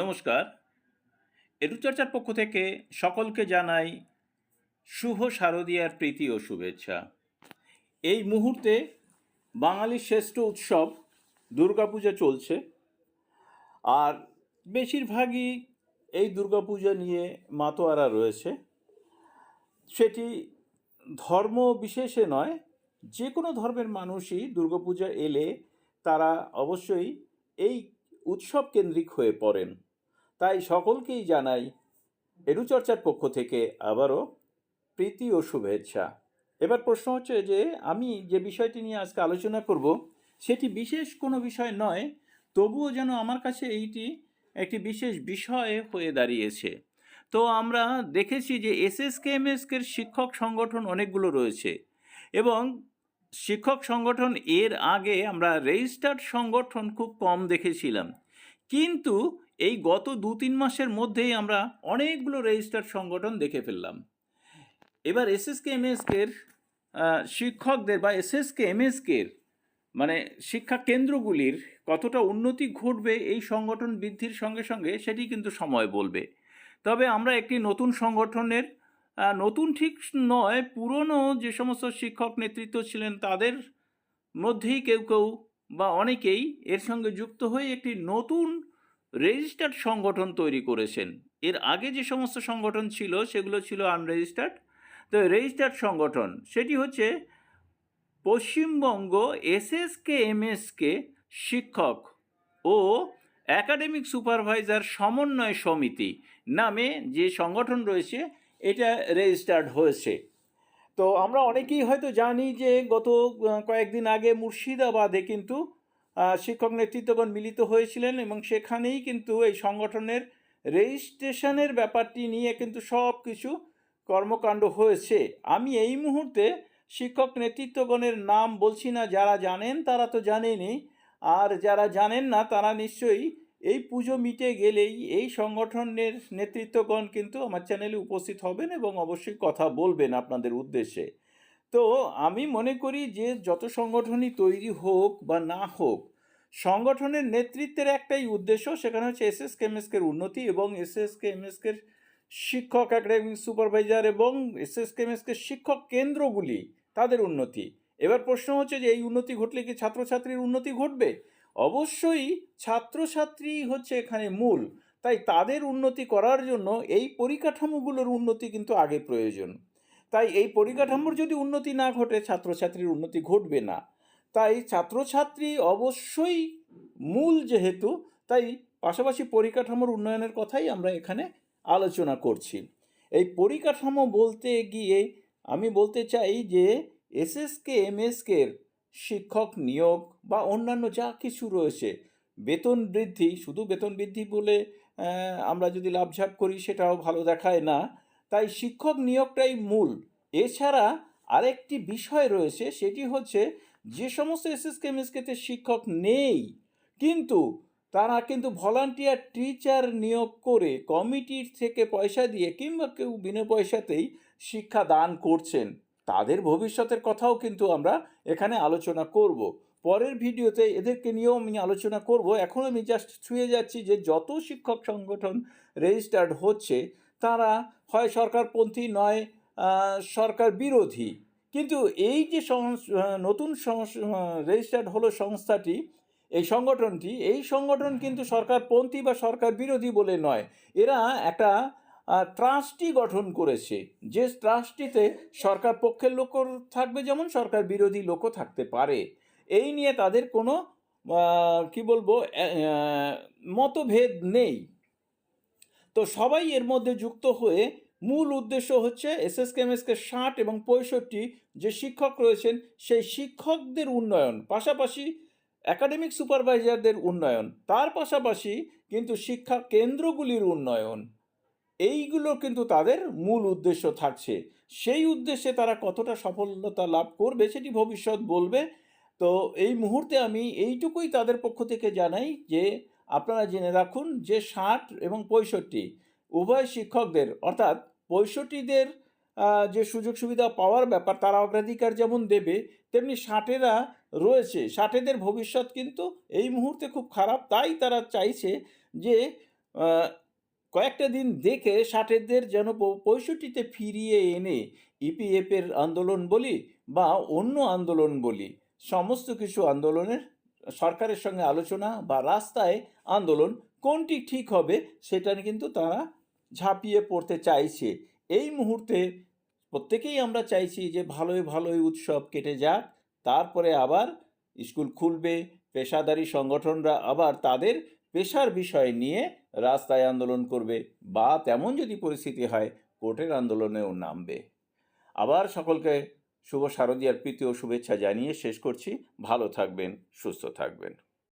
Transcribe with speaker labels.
Speaker 1: নমস্কার। এডুচর্চার পক্ষ থেকে সকলকে জানাই শুভ শারদীয়ার প্রীতি ও শুভেচ্ছা। এই মুহূর্তে বাঙালির শ্রেষ্ঠ উৎসব দুর্গাপূজা চলছে, আর বেশিরভাগই এই দুর্গাপূজা নিয়ে মাতোয়ারা রয়েছে। সেটি ধর্ম বিশেষে নয়, যে কোনো ধর্মের মানুষই দুর্গাপূজা এলে তারা অবশ্যই এই উৎসব কেন্দ্রিক হয়ে পড়েন। তাই সকলকেই জানাই এডুচর্চার পক্ষ থেকে আবারও প্রীতি ও শুভেচ্ছা। এবার প্রশ্ন হচ্ছে যে আমি যে বিষয়টি নিয়ে আজকে আলোচনা করব সেটি বিশেষ কোনো বিষয় নয়, তবুও যেন আমার কাছে এইটি একটি বিশেষ বিষয় হয়ে দাঁড়িয়েছে। তো আমরা দেখেছি যে এসএসকেএমএসকের শিক্ষক সংগঠন অনেকগুলো রয়েছে, এবং শিক্ষক সংগঠন এর আগে আমরা রেজিস্টার্ড সংগঠন খুব কম দেখেছিলাম, কিন্তু এই গত 2-3 মাসের মধ্যেই আমরা অনেকগুলো রেজিস্টার্ড সংগঠন দেখে ফেললাম। এবার এসএসকেএমএসকের শিক্ষকদের বা এসএসকেএমএসকের মানে শিক্ষা কেন্দ্রগুলির কতটা উন্নতি ঘটবে এই সংগঠন বৃদ্ধির সঙ্গে সঙ্গে সেটি কিন্তু সময় বলবে। তবে আমরা একটি নতুন সংগঠনের নতুন ঠিক নয়, পুরনো যে সমস্ত শিক্ষক নেতৃত্ব ছিলেন তাদের মধ্যেই কেউ কেউ বা অনেকেই এর সঙ্গে যুক্ত হয়ে একটি নতুন রেজিস্টার্ড সংগঠন তৈরি করেছেন। এর আগে যে সমস্ত সংগঠন ছিল সেগুলো ছিল আনরেজিস্টার্ড। তো রেজিস্টার্ড সংগঠন সেটি হচ্ছে পশ্চিমবঙ্গ এসএসকেএমএসকে শিক্ষক ও একাডেমিক সুপারভাইজার সমন্বয় সমিতি নামে যে সংগঠন রয়েছে, এটা রেজিস্টার্ড হয়েছে। তো আমরা অনেকেই হয়তো জানি যে গত কয়েকদিন আগে মুর্শিদাবাদে কিন্তু শিক্ষক নেতৃত্বগণ মিলিত হয়েছিলেন, এবং সেখানেই কিন্তু এই সংগঠনের রেজিস্ট্রেশনের ব্যাপারটি নিয়ে কিন্তু সব কিছু কর্মকাণ্ড হয়েছে। আমি এই মুহূর্তে শিক্ষক নেতৃত্বগণের নাম বলছি না, যারা জানেন তারা তো জানেনই, আর যারা জানেন না তারা নিশ্চয়ই এই পুজো মিটে গেলেই এই সংগঠনের নেতৃত্বগণ কিন্তু আমার চ্যানেলে উপস্থিত হবেন এবং অবশ্যই কথা বলবেন আপনাদের উদ্দেশ্যে। তো আমি মনে করি যে যত সংগঠনই তৈরি হোক বা না হোক, সংগঠনের নেতৃত্বের একটাই উদ্দেশ্য, সেখানে হচ্ছে এসএসকেএমএসকের উন্নতি এবং এসএসকেএমএসকের শিক্ষক একাডেমিক সুপারভাইজার এবং এসএসকেএমএসকের শিক্ষক কেন্দ্রগুলি তাদের উন্নতি। এবার প্রশ্ন হচ্ছে যে এই উন্নতি ঘটলে কি ছাত্রছাত্রীর উন্নতি ঘটবে? অবশ্যই ছাত্রছাত্রী হচ্ছে এখানে মূল, তাই তাদের উন্নতি করার জন্য এই পরিকাঠামোগুলোর উন্নতি কিন্তু আগে প্রয়োজন। তাই এই পরিকাঠামোর যদি উন্নতি না ঘটে, ছাত্রছাত্রীর উন্নতি ঘটবে না। তাই ছাত্রছাত্রী অবশ্যই মূল যেহেতু, তাই পাশাপাশি পরিকাঠামোর উন্নয়নের কথাই আমরা এখানে আলোচনা করছি। এই পরিকাঠামো বলতে গিয়ে আমি বলতে চাই যে এসএসকেএমএসকের শিক্ষক নিয়োগ বা অন্যান্য যা কিছু রয়েছে, বেতন বৃদ্ধি, শুধু বেতন বৃদ্ধি বলে আমরা যদি লাভঝাপ করি সেটাও ভালো দেখায় না, তাই শিক্ষক নিয়োগটাই মূল। এছাড়া আরেকটি বিষয় রয়েছে, সেটি হচ্ছে যে সমস্ত এসএসকেএমএসকেতে শিক্ষক নেই, কিন্তু তারা কিন্তু ভলান্টিয়ার টিচার নিয়োগ করে কমিটির থেকে পয়সা দিয়ে কিংবা কেউ বিনা পয়সাতেই শিক্ষা দান করছেন, তাদের ভবিষ্যতের কথাও কিন্তু আমরা এখানে আলোচনা করব। পরের ভিডিওতে এদেরকে নিয়েও আমি আলোচনা করব। এখন আমি জাস্ট ছুঁয়ে যাচ্ছি যে যত শিক্ষক সংগঠন রেজিস্টার্ড হচ্ছে তারা হয় সরকারপন্থী নয় সরকার বিরোধী, কিন্তু এই যে নতুন রেজিস্টার্ড হলো সংস্থাটি, এই সংগঠন কিন্তু সরকারপন্থী বা সরকার বিরোধী বলে নয়, এরা একটা ট্রাস্টি গঠন করেছে, যে ট্রাস্টিতে সরকার পক্ষের লোকও থাকবে যেমন সরকার বিরোধী লোকও থাকতে পারে। এই নিয়ে তাদের কোনো কি বলবো মতভেদ নেই। তো সবাই এর মধ্যে যুক্ত হয়ে মূল উদ্দেশ্য হচ্ছে এসএসকেএমএসকে 60 এবং 65 যে শিক্ষক রয়েছেন সেই শিক্ষকদের উন্নয়ন, পাশাপাশি একাডেমিক সুপারভাইজারদের উন্নয়ন, তার পাশাপাশি কিন্তু শিক্ষা কেন্দ্রগুলির উন্নয়ন, এইগুলো কিন্তু তাদের মূল উদ্দেশ্য থাকছে। সেই উদ্দেশ্যে তারা কতটা সফলতা লাভ করবে সেটি ভবিষ্যৎ বলবে। তো এই মুহূর্তে আমি এইটুকুই তাদের পক্ষ থেকে জানাই যে আপনারা জেনে রাখুন যে 60 এবং 65 উভয় শিক্ষকদের, অর্থাৎ 65দের যে সুযোগ সুবিধা পাওয়ার ব্যাপার তারা অগ্রাধিকার যেমন দেবে, তেমনি 60এরা রয়েছে, 60এদের ভবিষ্যৎ কিন্তু এই মুহূর্তে খুব খারাপ। তাই তারা চাইছে যে কয়েকটা দিন দেখে ৬০-এর যেন ৬৫-তে ফিরিয়ে এনে ইপিএফের আন্দোলন বলি বা অন্য আন্দোলন বলি, সমস্ত কিছু আন্দোলনের সরকারের সঙ্গে আলোচনা বা রাস্তায় আন্দোলন কোনটি ঠিক হবে সেটা কিন্তু তারা ঝাঁপিয়ে পড়তে চাইছে। এই মুহূর্তে প্রত্যেকেই আমরা চাইছি যে ভালোই উৎসব কেটে যাক, তারপরে আবার স্কুল খুলবে, পেশাদারি সংগঠনরা আবার তাদের পেশার বিষয় নিয়ে রাস্তায় আন্দোলন করবে বা তেমন যদি পরিস্থিতি হয় কোর্টের আন্দোলনেও নামবে। আবার সকলকে শুভ শারদীয়ার প্রীতি ও শুভেচ্ছা জানিয়ে শেষ করছি। ভালো থাকবেন, সুস্থ থাকবেন।